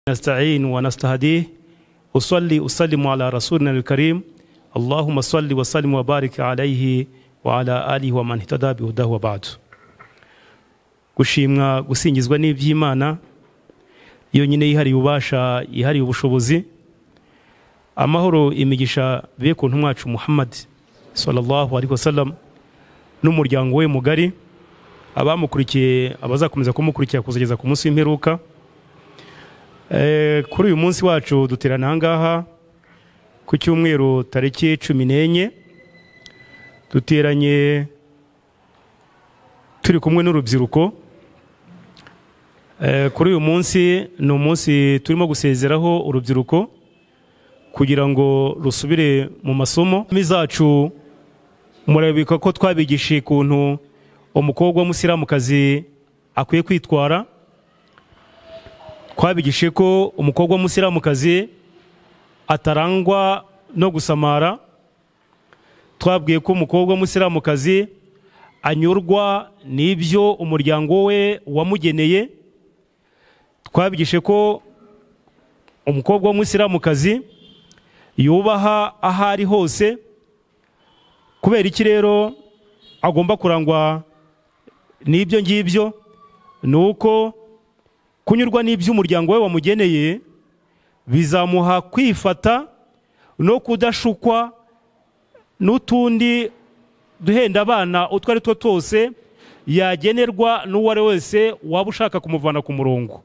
نستعين ونستهديه أصلي وسلم على رسولنا الكريم اللهم صل وسلم وبارك عليه وعلى آله ومن اهتدى بهداه وبعد. gushimwa gusingizwa n'ivy'Imana yonyine yihari ubasha yihari ubushobozi. Amahoro imigisha be ku ntumwacu Muhammad sallallahu alaihi wasallam n'umuryango we mugari, abamukurikiye abazakomeza kumukurikira kuzageza ku munsi w'imperuka. Kuri uyu munsi wacu duterana ngaha ku cyumweru tariki 14 duteranye turi kumwe n'urubyiruko. Kuri uyu munsi ni umunsi turimo gusezeraho urubyiruko kugira ngo rusubire mu masomo mizacu. Murabika ko twabigishe kuntu umukobwa w'umusiramukazi akwiye kwitwara. Twabigishe ko umukobwa w'umusiramukazi atarangwa no gusamara. Twabwiye ko umukobwa w'umusiramukazi anyurwa n'ibyo umuryango we wamugeneye. Twabigishe ko umukobwa w'umusiramukazi yubaha ahari hose. Kubera iki rero agomba kurangwa n'ibyo ngibyo? Nuko kunyurwa n'ibyo umuryango we wamugeneye bizamuha kwifata no kudashukwa n'utundi duhenda abana utwo ari two twose yagenerwa n'uwari wese waba ushaka kumuvana ku murongo.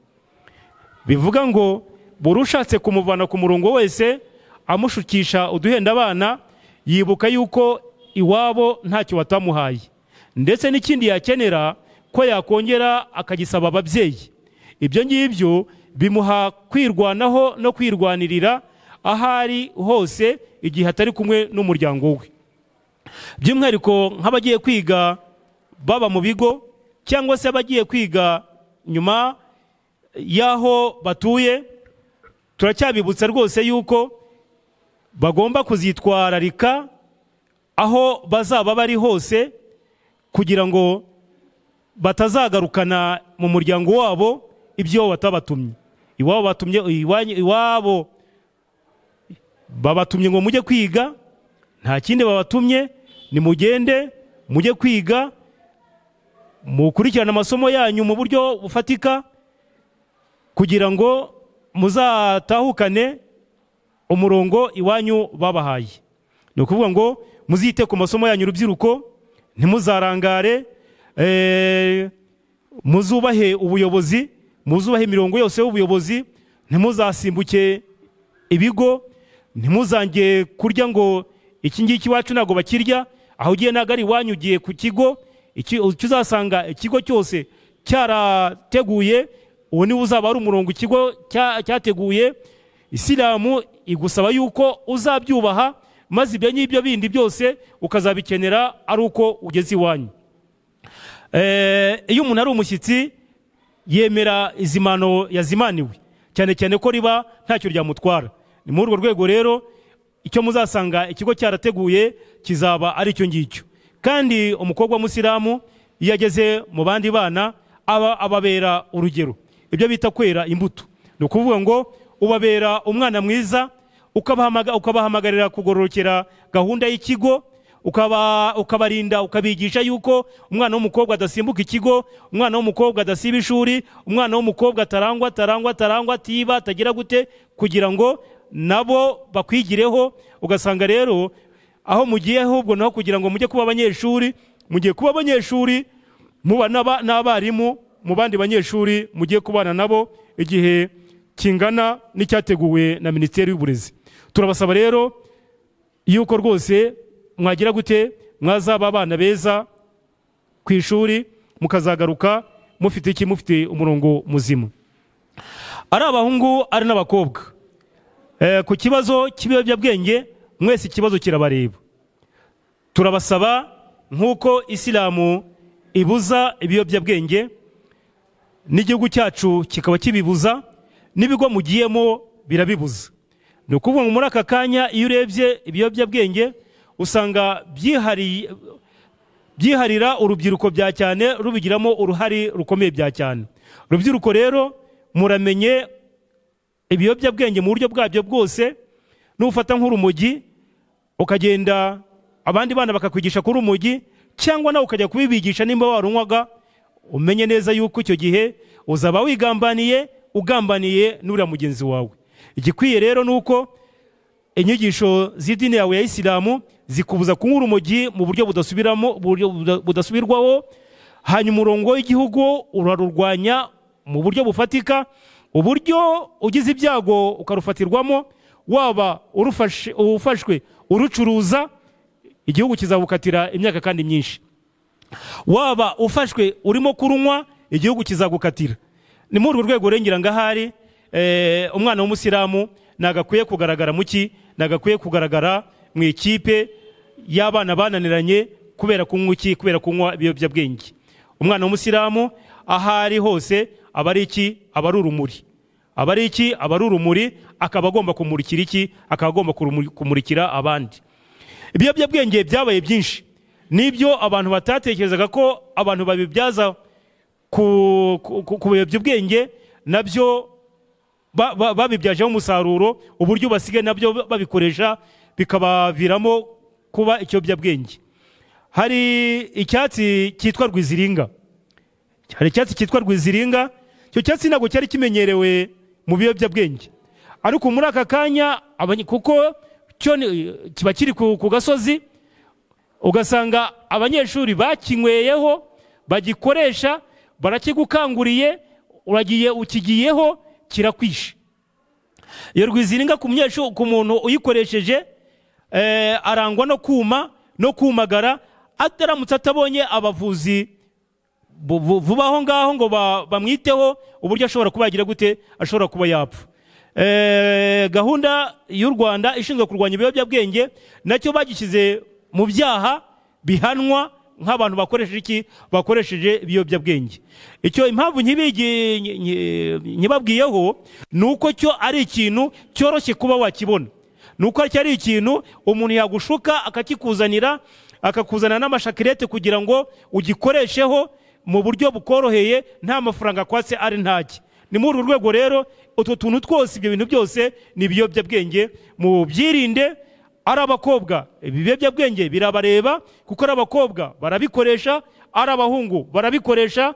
Bivuga ngo burushatse kumuvana ku murongo wese amushukisha uduhenda abana, yibuka yuko iwabo ntacyo watamuhaye, ndetse n'ikindi yakenera ko yakongera akagisaba ababyeyi. Ibyo ngibyo bimuha kwirwanaho no kwirwanirira ahari hose igihe atari kumwe n'umuryango we. By'umwihariko nk'abagiye kwiga baba mu bigo cyangwa se abagiye kwiga nyuma yaho batuye, turacyabibutsa rwose yuko bagomba kuzitwararika aho bazaba bari hose kugira ngo batazagarukana mu muryango wabo ibyo batabatumye. Iwabo batumye iwabo babatumye ngo mujye kwiga, nta kindi babatumye, ni mugende mujye kwiga mukurikirana amasomo yanyu mu buryo bufatika kugira ngo muzatahukane umurongo iwanyu babahaye. Ni ukuvuga ngo muzite ku masomo yanyu urubyiruko, ntimuzarangare, muzubahe ubuyobozi, muzubahe imirongo yose y'ubuyobozi, ntimuzasimbuke ibigo, ntimuzange kurya ngo iki ngiki iwacu ntago bakirya, aho ugiye ntago ari iwanyu ugiye ku kigo. Uzasanga ikigo cyose cyarateguye, uwo niwe uzaba ari umurongo ikigo cyateguye. Isilamu igusaba yuko uzabyubaha, maze ibyo n'ibyo bindi byose ukazabikenera ari uko ugeze iwanyu. Iyo umuntu ari umushyitsi yemera izimano yazimaniwe, cyane cyane ko riba ntacyo ryamutwara. Ni muri urwo rwego rero icyo muzasanga ikigo cyarateguye kizaba ari cyo ngicyo. Kandi umukobwa w'umusiramu iyo ageze mu bandi bana ababera urugero, ibyo bita kwera imbuto. Ni ukuvuga ngo ubabera umwana mwiza, ukabahamagarira kugororokera gahunda y'ikigo, ukabarinda ukabigisha yuko umwana w'umukobwa adasimbuka ikigo, umwana w'umukobwa adasiba ishuri, umwana w'umukobwa atarangwa atiba atagira gute, kugira ngo nabo bakwigireho. Ugasanga rero aho mugiye ahubwo naho kugira ngo mujye kuba abanyeshuri, mugiye kuba abanyeshuri muba n'abarimu mu bandi banyeshuri mugiye kubana nabo igihe kingana n'icyateguwe na Minisiteri y'Uburezi. Turabasaba rero yuko rwose mwagira gute, mwazaba abana beza ku ishuri, mukazagaruka mufite umurongo muzima. Ari abahungu ari n'abakobwa, ku kibazo cy'ibiyobyabwenge mwese ikibazo kirabareba. Turabasaba nk'uko Isilamu ibuza ibiyobyabwenge, n'igihugu cyacu kikaba kibibuza, n'ibigo mugiyemo birabibuza. Ni ukuvuga ngo muri aka kanya iyo urebye ibiyobyabwenge usanga byiharira urubyiruko bya cyane, rubigiramo uruhari rukomeye bya cyane. Urubyiruko rero muramenye ibiyobyabwenge mu buryo bwabyo bwose. Nufata nk'urumogi ukagenda abandi bana bakakwigisha kuri urumogi, cyangwa nawe ukajya kubibigisha nimba warunywaga, umenye neza yuko icyo gihe uzaba ugambaniye n'uriya mugenzi wawe. Igikwiye rero nuko inyigisho z'idini yawe ya Isilamu zikubuza kunywa urumogi mu buryo budasubirwaho, hanyuma umurongo w'igihugu urarurwanya mu buryo bufatika. Uburyo ugize ibyago ukarufatirwamo, waba ufashwe urucuruza, igihugu kizagukatira imyaka kandi myinshi. Waba ufashwe urimo kurunywa, igihugu kizagukatira. Ni muri urwo rwego rengira ngahari umwana w'umusilamu nagakwiye kugaragara muki, nagakwiye kugaragara mu ikipe y'abana bananiranye kubera kunywa ibiyobyabwenge. Umwana w'umusilamu ahari hose aba ari iki? Aba ari urumuri. Aba ari iki? Aba ari urumuri, akaba agomba kumurikira iki? Akaba agomba kumurikira abandi. Ibiyobyabwenge byabaye byinshi, nibyo abantu batatekerezaga ko abantu babibyaza ku biyobyabwenge, nabyo babibyajeho umusaruro, uburyo basigaye nabyo babikoresha bikabaviramo kuba ikiyobyabwenge. Hari icyatsi cyitwa rwiziringa. Icyo cyatsi ntabwo cyari kimenyerewe mu biyobyabwenge, ariko muri aka kanya kuko kiba kiri ku gasozi, ugasanga abanyeshuri bakinyweyeho, bagikoresha, barakigukanguriye, uragiye ukigiyeho, kirakwishe. Iyo rwiziringa ku muntu uyikoresheje arangwa no kuma no kumagara, ataramutse atabonye abavuzi vuba aho ngaho ngo bamwiteho, uburyo ashobora kuba yagira gute, ashobora kuba yapfa. Gahunda y'u Rwanda ishinzwe kurwanya ibiyobyabwenge nacyo bagishyize mu byaha bihanwa nk'abantu bakoresheje ibiyobyabwenge. Icyo impamvu nkibabwiyeho nuko cyo ari ikintu cyoroshye kuba wakibona, nuko ari ikintu umuntu yagushuka akakikuzanira, akakuzana n'amashakirete kugira ngo ugikoresheho mu buryo bukoroheye, nta mafaranga akwatse ari ntaki. Ni muri uru rwego rero utwo tuntu twose, ibyo bintu byose ni ibiyobyabwenge, mu byirinde. Ari abakobwa ibiyobyabwenge birabareba kuko ari abakobwa barabikoresha, ari abahungu barabikoresha.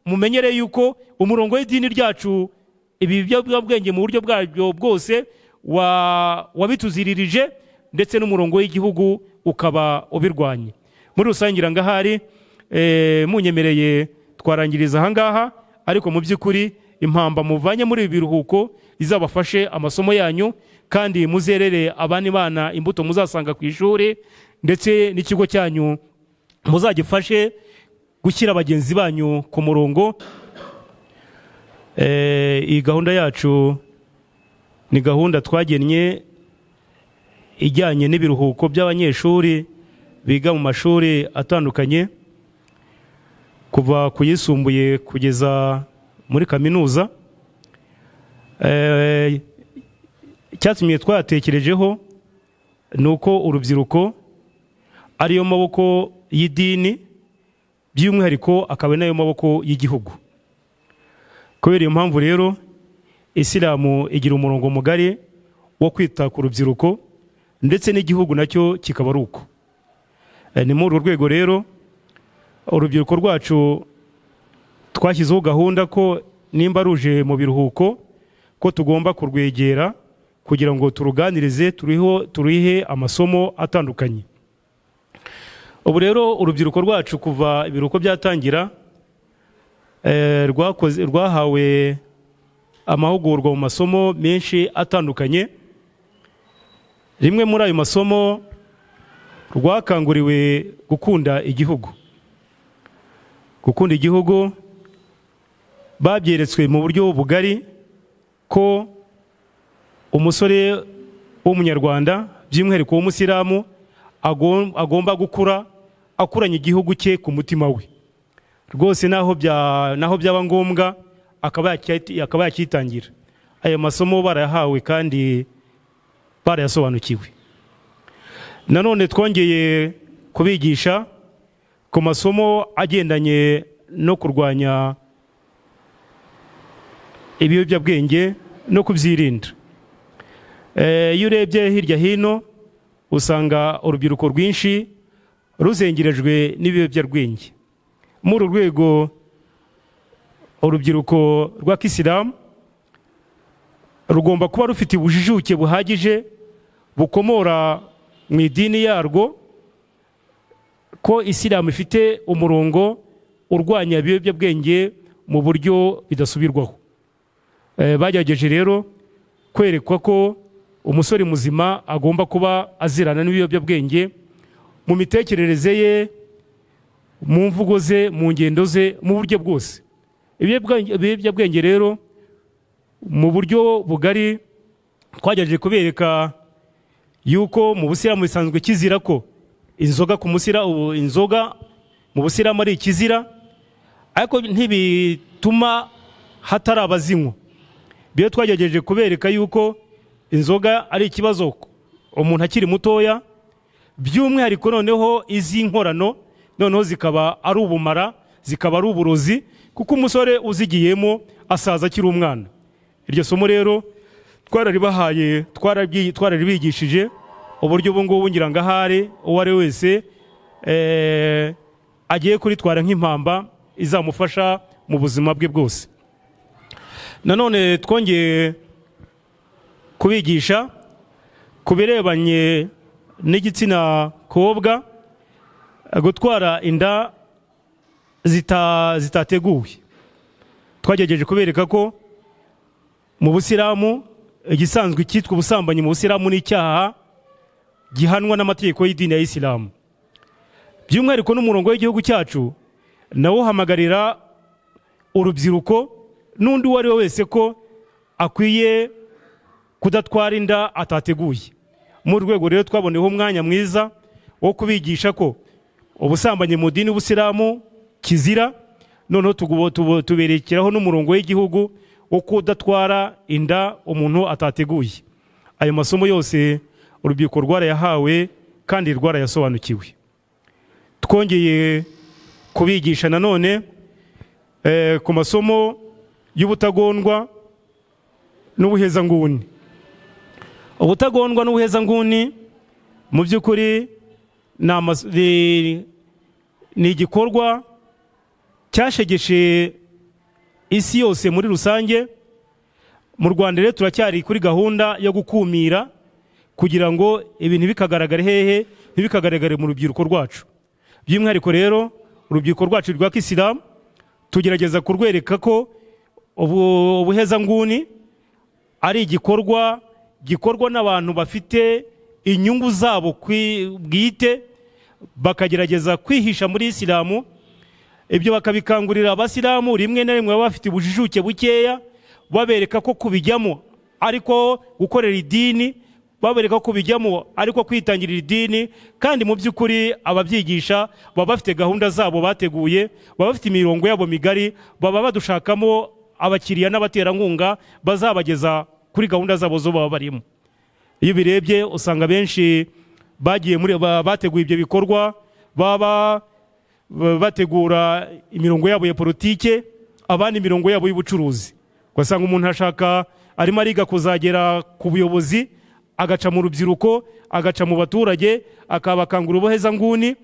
Mumenyere yuko umurongo w'idini ryacu ibiyobyabwenge mu buryo bwabyo bwose wabituziririje, ndetse n'umurongo w'igihugu ukaba ubirwanye. Muri rusange ngahari munyemereye twarangiriza ahangaha, ariko mu by'ukuri impamba muvanye muri ibi biruhuko izabafashe amasomo yanyu, kandi muzerere abandi bana imbuto muzasanga ku ishuri, ndetse n'ikigo cyanyu muzagifashe gushyira bagenzi banyu ku murongo. Iyi gahunda yacu ni gahunda twagennye ijyanye n'ibiruhuko by'abanyeshuri biga mu mashuri atandukanye, kuva ku yisumbuye kugeza muri kaminuza. Icyatumye twatekerejeho ni uko urubyiruko ariyo maboko y'idini, by'umwihariko akaba nayo maboko y'igihugu. Kubera iyo mpamvu rero Isilamu igira umurongo mugari wo kwita ku rubyiruko, ndetse n'igihugu nacyo kikaba ari uko. Ni muri urwo rwego rero urubyiruko rwacu twashyizeho gahunda ko nimba ruje mu biruhuko ko tugomba kurwegera kugira ngo turuganirize, turihe amasomo atandukanye. Ubu rero urubyiruko rwacu kuva ibiruhuko byatangira rwahawe amahugurwa mu masomo menshi atandukanye. Rimwe muri ayo masomo rwakanguriwe gukunda igihugu. Gukunda igihugu babyeretswe mu buryo bugari ko umusore w'umunyarwanda, by'umwihariko w'umusilamu, agomba gukura akuranye igihugu cye ku mutima we rwose, naho byaba ngombwa akaba yakitangira. Aya masomo barayahawe kandi barayasobanukiwe. Nanone twongeye kubigisha ku masomo agendanye no kurwanya ibiyobyabwenge no kubyirinda. Iyo urebye hirya hino usanga urubyiruko rwinshi ruzengerejwe n'ibiyobyabwenge. Muri urwego urubyiruko rwa Kisilamu rugomba kuba rufite ubujijuke buhagije bukomora mu idini yarwo ko Isilamu ifite umurongo urwanya ibiyobyabwenge mu buryo bidasubirwaho. Bagerageje rero kwerekwa ko umusore muzima agomba kuba azirana n'ibiyobyabwenge mu mitekerereze ye, mu mvugo ze, mu ngendo ze, mu buryo bwose. Ibiyobyabwenge rero mu buryo bugari twagerageje kubereka yuko mu Busilamu bisanzwe kizira ko inzoga mu Busilamu ari ikizira, ariko ntibituma hatari abazinywa. Biyo twagerageje kubereka yuko inzoga ari ikibazo umuntu akiri mutoya, by'umwihariko noneho izi nkorano noneho zikaba ari ubumara, zikaba ari uburozi, kuko umusore uzigiyemo asaza akiri umwana. Iryo somo rero twararibahaye, twararibigishije uburyo ubu ngubu ngira ngo ahari uwo ari wese agiye kuritwara nk'impamba izamufasha mu buzima bwe bwose. Nanone twongeye kubigisha ku birebanye n'igitsina kobwa gutwara inda zitateguwe. Twagerageje kubereka ko mu Busilamu igisanzwe cyitwa ubusambanyi mu Busilamu n'icyaha gihanwa n'amategeko y'idini ya Isilamu. By'umwihariko n'umurongo w'igihugu cyacu nawo hamagarira urubyiruko n'undi uwo ari we wese ko akwiye kudatwara inda atateguye. Mu rwego rero twaboneyeho umwanya mwiza wo kubigisha ko ubusambanyi mu dini y'Ubusilamu kizira, noneho tuberekeraho n'umurongo w'igihugu wo kudatwara inda umuntu atateguye. Ayo masomo yose urubyiruko rwarayahawe kandi rwarayasobanukiwe. Twongeye kubigisha nanone ku masomo y'ubutagondwa n'ubuhezanguni. Ubutagondwa n'ubuhezanguni mu by'ukuri ni igikorwa cyashegeshe isi yose muri rusange. Mu Rwanda rero turacyari kuri gahunda yo gukumira kugira ngo ibintu bikagaragare hehe, ntibikagaragare mu rubyiruko rwacu. By'umwihariko rero urubyiruko rwacu rwa Kisilamu tugerageza kurwereka ko ubuhezanguni ari igikorwa gikorwa n'abantu bafite inyungu zabo bwite, bakagerageza kwihisha muri Isilamu. Ibyo bakabikangurira Abasilamu rimwe na rimwe baba bafite ubujijuke bukeya, babereka ko kubijyamo ariko gukorera idini, babereka ko kubijyamo ariko kwitangirira idini, kandi mu by'ukuri ababyigisha baba bafite gahunda zabo bateguye, baba bafite imirongo yabo migari, baba badushakamo abakiriya n'abaterankunga bazabageza kuri gahunda zabo zo baba barimo. Iyo birebye usanga benshi bagiye bateguye ibyo bikorwa, baba bategura imirongo yabo ya politike, abandi imirongo yabo y'ubucuruzi. Ugasanga umuntu ashaka arimo ariga kuzagera ku buyobozi, agaca mu rubyiruko, agaca mu baturage, akabakangura ubuhezanguni,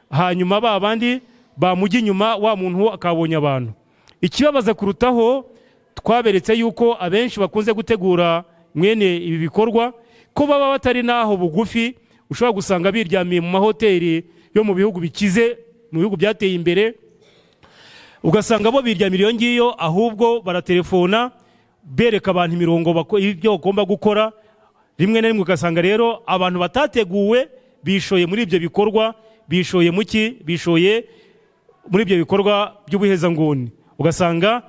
hanyuma babandi bamujya inyuma wa muntu akabonye abantu. Ikibabaza kurutaho, twaberetse yuko abenshi bakunze gutegura mwene ibi bikorwa ko baba batari naho bugufi. Ushobora gusanga biryamiye mu mahoteli yo mu bihugu bikize, mu bihugu byateye imbere, ugasanga bo biryamira iyo ngiyo, ahubwo baratelefona bereka abantu imirongo ibyo bagomba gukora. Rimwe na rimwe ugasanga rero abantu batateguwe bishoye muri ibyo bikorwa, bishoye muri ibyo bikorwa by'ubuhezanguni. Ugasanga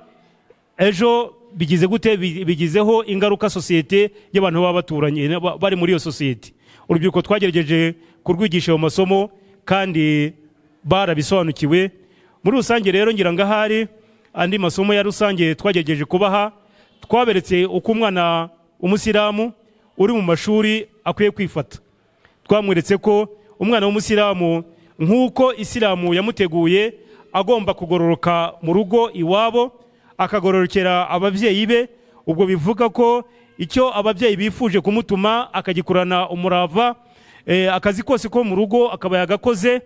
ejo bigize gute, bigizeho ingaruka sosiyete y'abantu baba baturanye bari muri iyo sosiyete. Urubyiruko twagerageje kurwigisha mu masomo kandi barabisobanukiwe. Muri rusange rero ngira ngo ahari andi masomo ya rusange twagerageje kubaha, twaberetse uko umwana w'Umusilamu uri mu mashuri akwiye kwifata. Twamweretse ko umwana w'Umusilamu nk'uko Isilamu yamuteguye agomba kugororoka mu rugo iwabo, akagororokera ababyeyi be, ubwo bivuga ko icyo ababyeyi bifuje kumutuma akagikurana umurava, akazi kose ko mu rugo akaba yagakoze.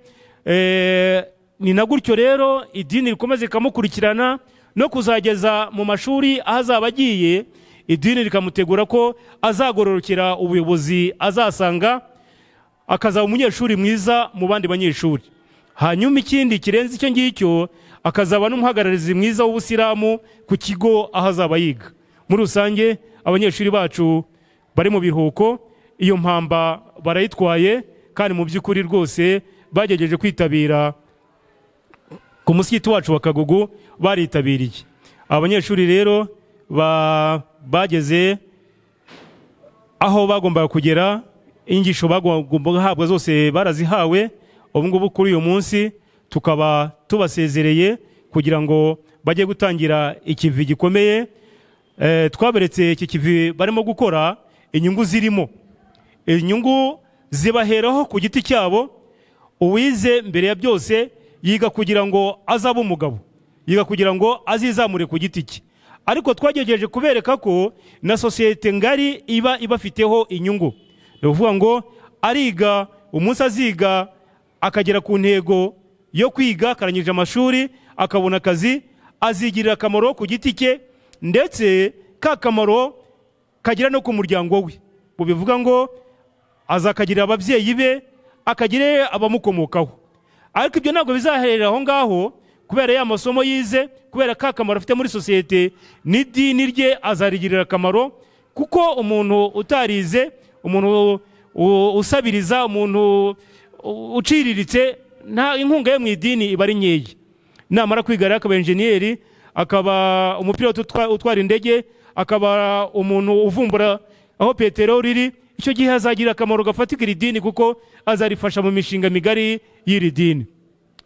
Ni na gutyo rero idini rikomeze rikamukurikirana no kuzageza mu mashuri aho azaba agiye, idini rikamutegura ko azagororokera ubuyobozi azasanga, akazaba umunyeshuri mwiza mu bandi banyeshuri. Hanyuma ikindi kirenze icyo ngicyo, akazaba n'umuhagararizi mwiza w'ubusilamu ku kigo aho azaba yiga. Muri rusange abanyeshuri bacu bari mu biruhuko, iyo mpamba barayitwaye, kandi mu by'ukuri rwose bagerageje kwitabira ku musigiti wacu wa Kagugu, baritabiriye. Abanyeshuri rero bageze aho bagombaga kugera, inyigisho bagombaga guhabwa zose barazihawe. Ubu ngubu kuri uyu munsi tukaba tubasezereye kugira ngo bajye gutangira ikivi gikomeye. Twaberetse iki kivi barimo gukora, inyungu zirimo, inyungu zibaheraho ku giti cyabo. Uwize mbere ya byose yiga kugira ngo azabe umugabo, yiga kugira ngo azizamure ku giti cye, ariko twagerageje kubereka ko na sosiyete ngari iba ibafiteho inyungu. Ni ukuvuga ngo ariga, umunsi aziga akagera ku ntego yo kwiga, akarangije amashuri akabona akazi, azigirira akamaro ku giti cye, ndetse ka kamaro kagira no ku muryango we. Bivuga ngo azakagirira ababyeyi be, akagirira abamukomokaho. Ariko ibyo ntabwo bizaherera aho ngaho, kubera ya masomo yize, kubera ka kamaro afite muri sosiyete, n'idini rye azarigirira akamaro. Kuko umuntu utarize, umuntu usabiriza, umuntu uciriritse, nta inkunga ye mu idini iba ari nkeya. Namara kwiga rero akaba enjeniyeri, akaba umupilote utwara indege, akaba umuntu uvumbura aho peteroli iri, icyo gihe azagira akamaro gafatika iri dini, kuko azarifasha mu mishinga migari y'iri dini.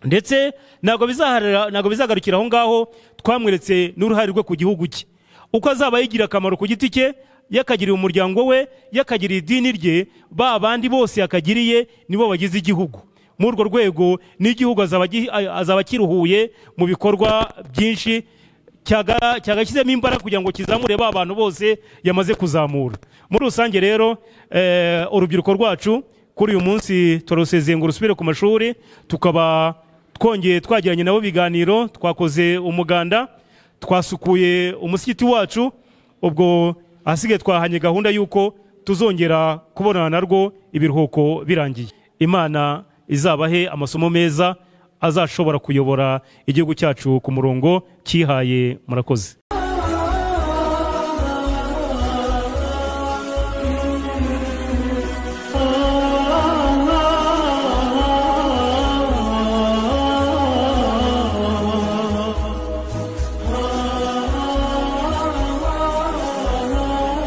Ndetse ntabwo bizagarukira aho ngaho, twamweretse n'uruhare rwe ku gihugu cye, uko azaba yigira akamaro ku giti cye, yakagiriye umuryango we, yakagiriye idini rye, ba bandi bose yakagiriye nibo bagize igihugu. Muri urwo rwego n'igihugu azaba kiruhuye mu bikorwa byinshi, cyagashyizemo imbaraga kugira ngo kizamure ba bantu bose yamaze kuzamura. Muri rusange rero urubyiruko rwacu kuri uyu munsi turusezeye ngo rusubire ku mashuri, tukaba twongeye twagiranye nabo biganiro, twakoze umuganda, twasukuye umusigiti wacu. Ubwo ahasigaye twahanye gahunda y'uko tuzongera kubonana narwo ibiruhuko birangiye. Imana izabahe amasomo meza azashobora kuyobora igihugu cyacu ku murongo cyihaye. Murakoze.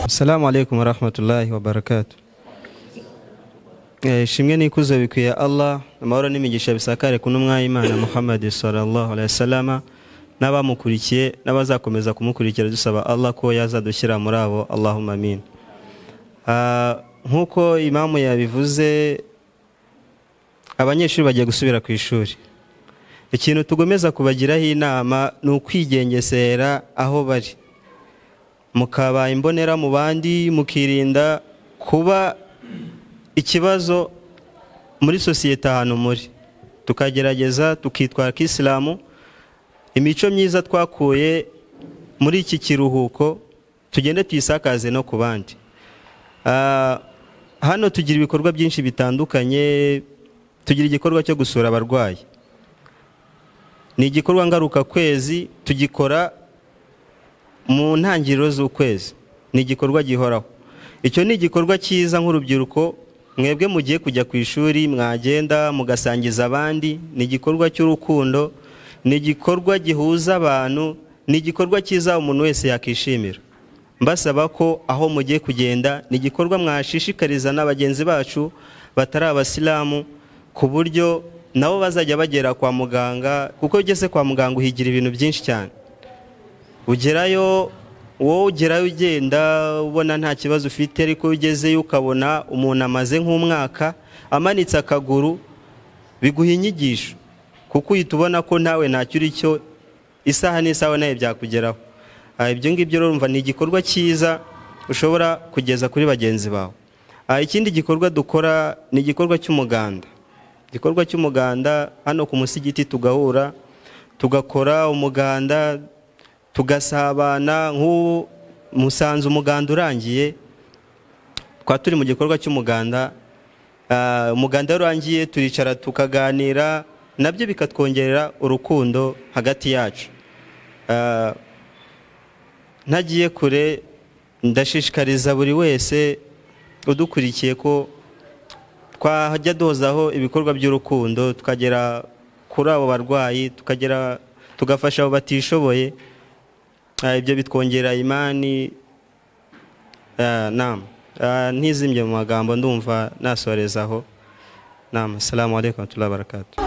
Assalamu alaikum wa rahmatullahi wa barakatuh. Shimwe n'ikuzo bikwiye Allah, amahoro n'imigisha bisakare ku ntumwa y'Imana Muhammad sallallahu alaihi wasallam n'abamukurikiye n'abazakomeza kumukurikira, dusaba Allah ko yazadushyira muri abo. Allahumma amin. Nkuko imamu yabivuze, abanyeshuri bagiye gusubira ku ishuri. Ikintu tugomeza kubagiraho inama ni ukwigengesera aho bari, mukaba imbonera mu bandi, mukirinda kuba ikibazo muri sosiyete ahantu muri, tukagerageza tukitwara k'Islamu. Imico myiza twakuye muri iki kiruhuko tugende tuyisakaze no ku bandi. Hano tugira ibikorwa byinshi bitandukanye. Tugira igikorwa cyo gusura abarwayi, ni igikorwa ngaruka kwezi, tugikora mu ntangiriro z'ukwezi, ni igikorwa gihoraho. Icyo ni igikorwa cyiza nk'urubyiruko, mwebwe mugiye kujya ku ishuri mwagenda mugasangiza abandi. Ni igikorwa cy'urukundo, ni igikorwa gihuza abantu, ni igikorwa cyiza umuntu wese yakishimira. Mbasaba ko aho mugiye kugenda ni igikorwa mwashishikariza n'abagenzi bacu batari abasilamu, ku buryo nabo bazajya bagera kwa muganga, kuko ugeze kwa muganga uhigira ibintu byinshi cyane. Ugerayo, wowe ugerayo ugenda ubona nta kibazo ufite, ariko ugezeyo ukabona umuntu amaze nk'umwaka amanitse akaguru, biguha inyigisho, kuko uhita ubona ko nawe ntacyo uri cyo, isaha n'isaha nawe byakugeraho. ibyo ngibyo urumva ni igikorwa cyiza ushobora kugeza kuri bagenzi bawe. Ikindi gikorwa dukora ni igikorwa cy'umuganda. Igikorwa cy'umuganda hano ku musigiti tugahura tugakora umuganda tugasabana. nk'ubu musanze umuganda urangiye twa turi mu gikorwa cy'umuganda, umuganda urangiye turicara tukaganira, nabyo bikatwongerera urukundo hagati yacu. Ntagiye kure ndashishikariza buri wese udukurikiye ko twajya dozaho ibikorwa by'urukundo, tukagera kuri abo barwayi, tugafasha abo batishoboye. Ibyo bitwongera imani. Ntizimye mu magambo ndumva nasorezaho. Assalamu alaikum wa rahmatullahi wa barakatuh.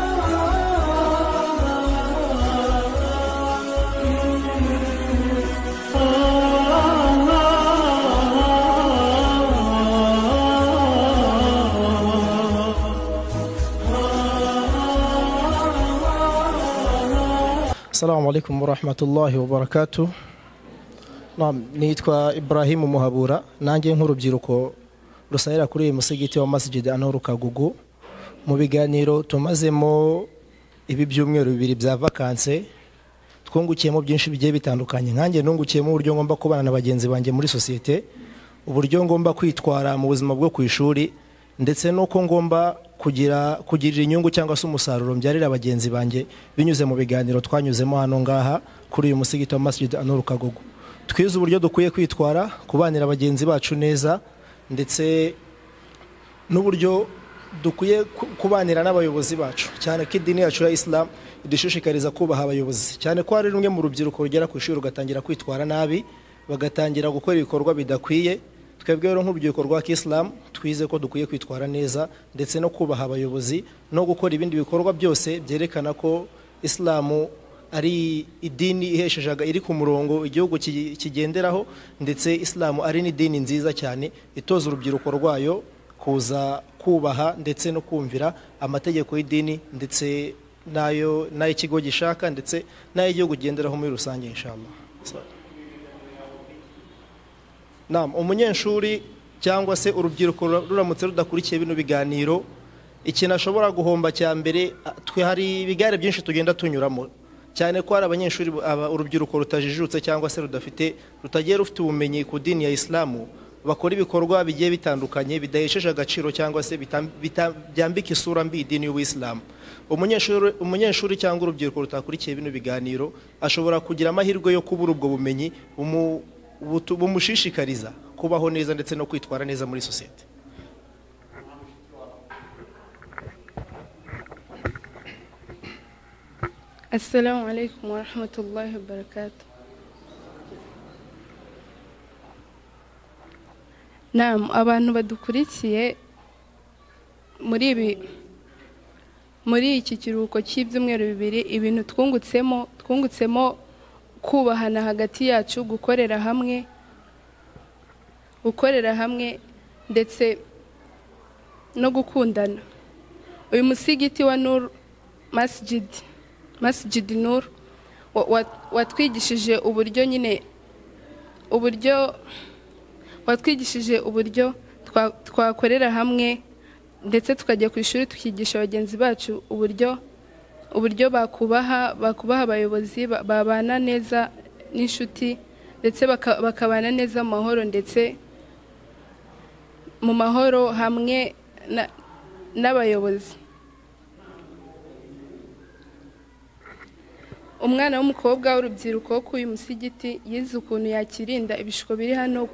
Assalamu alaikum wa rahmatullahi wa barakatuh. Nitwa Ibrahim Muhabura, nanjye nk'urubyiruko rusahera kuri uyu musigiti wa Masjid Anur Kagugu. Mu biganiro tumazemo ibi byumweru bibiri bya vacances, twungukiyemo byinshi bigiye bitandukanye. Nkanjye nungukiyemo uburyo ngomba kubana na bagenzi banjye muri societe, uburyo ngomba kwitwara mu buzima bwo ku ishuri, ndetse nuko ngomba kugirira inyungu cyangwa se umusaruro mbyarira bagenzi banjye binyuze mu biganiro twanyuzemo hano ngaha kuri uyu musigiti wa Masjid Anur Kagugu. Twize uburyo dukwiye kwitwara, kubanira bagenzi bacu neza, ndetse n'uburyo dukwiye kubanira n'abayobozi bacu, cyane ko idini yacu ya Islam idushishikariza kubaha abayobozi, cyane ko hari rumwe mu rubyiruko rugera ku ishuri rugatangira kwitwara nabi, bagatangira gukora ibikorwa bidakwiye. Twebwe rero nk'urubyiruko rwa Islam twize ko dukwiye kwitwara neza, ndetse no kubaha abayobozi, no gukora ibindi bikorwa byose byerekana ko Islamu ari idini iheshejaga iri ku murongo igihugu kigenderaho, ndetse Islamu ari n'idini nziza cyane itoza urubyiruko rwayo kuza kubaha ndetse no kumvira amategeko y'idini, ndetse nayo ikigo gishaka, ndetse n'ay'igihugu kigenderaho muri rusange inshallah. Umunyeshuri cyangwa se urubyiruko ruramutse rudakurikiye bino biganiro, ikintu ashobora guhomba cya mbere, hari ibigare byinshi tugenda tunyuramo, cyane ko hari abanyeshuri urubyiruko rutajijutse cyangwa se rutagiye rufite ubumenyi ku dini ya Islamu, bakora ibikorwa bigiye bitandukanye bidahesheje agaciro cyangwa se byambika isura mbi idini y'Ubuislamu. Umunyeshuri cyangwa urubyiruko rutakurikiye bino biganiro ashobora kugira amahirwe yo kubura ubwo bumenyi bumushishikariza kubaho neza ndetse no kwitwara neza muri societe. Assalamu alaikum wa rahmatullahi wa barakatuh. Abantu badukurikiye muri iki kiruhuko cy'ibyumweru bibiri, ibintu twungutsemo kubahana hagati yacu, gukorera hamwe ndetse no gukundana. Uyu musigiti wa Nur Masjid Nur watwigishije uburyo twakorera hamwe, ndetse tukajya ku ishuri tukigisha bagenzi bacu uburyo bakubaha abayobozi, babana neza n'inshuti, ndetse bakabana neza mu mahoro, ndetse mu mahoro hamwe n'abayobozi. Umwana w'umukobwa w'urubyiruko wo kuri uyu musigiti yize ukuntu yakirinda ibishuko biri hano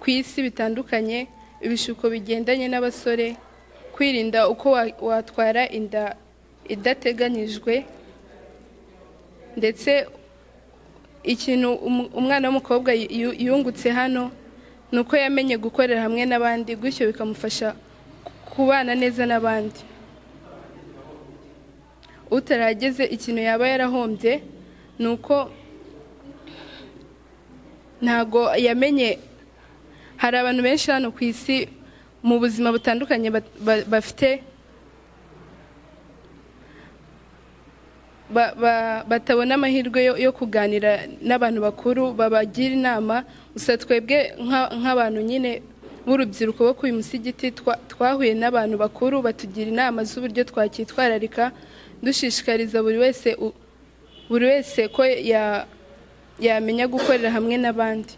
ku isi bitandukanye, ibishuko bigendanye n'abasore, kwirinda uko watwara inda idateganyijwe, ndetse ikintu umwana w'umukobwa yungutse hano ni uko yamenye gukorera hamwe n'abandi, gutyo bikamufasha kubana neza n'abandi. Utarageze ikintu yaba yarahombye ni uko ntago yamenye, hari abantu benshi hano ku isi mu buzima butandukanye batabona amahirwe yo kuganira n'abantu bakuru babagira inama. Gusa twebwe nk'abantu nyine b'urubyiruko bo kuri uyu musigiti twahuye n'abantu bakuru batugira inama z'uburyo twakwitwararika, dushishikariza buri wese ko yamenya gukorera hamwe n'abandi.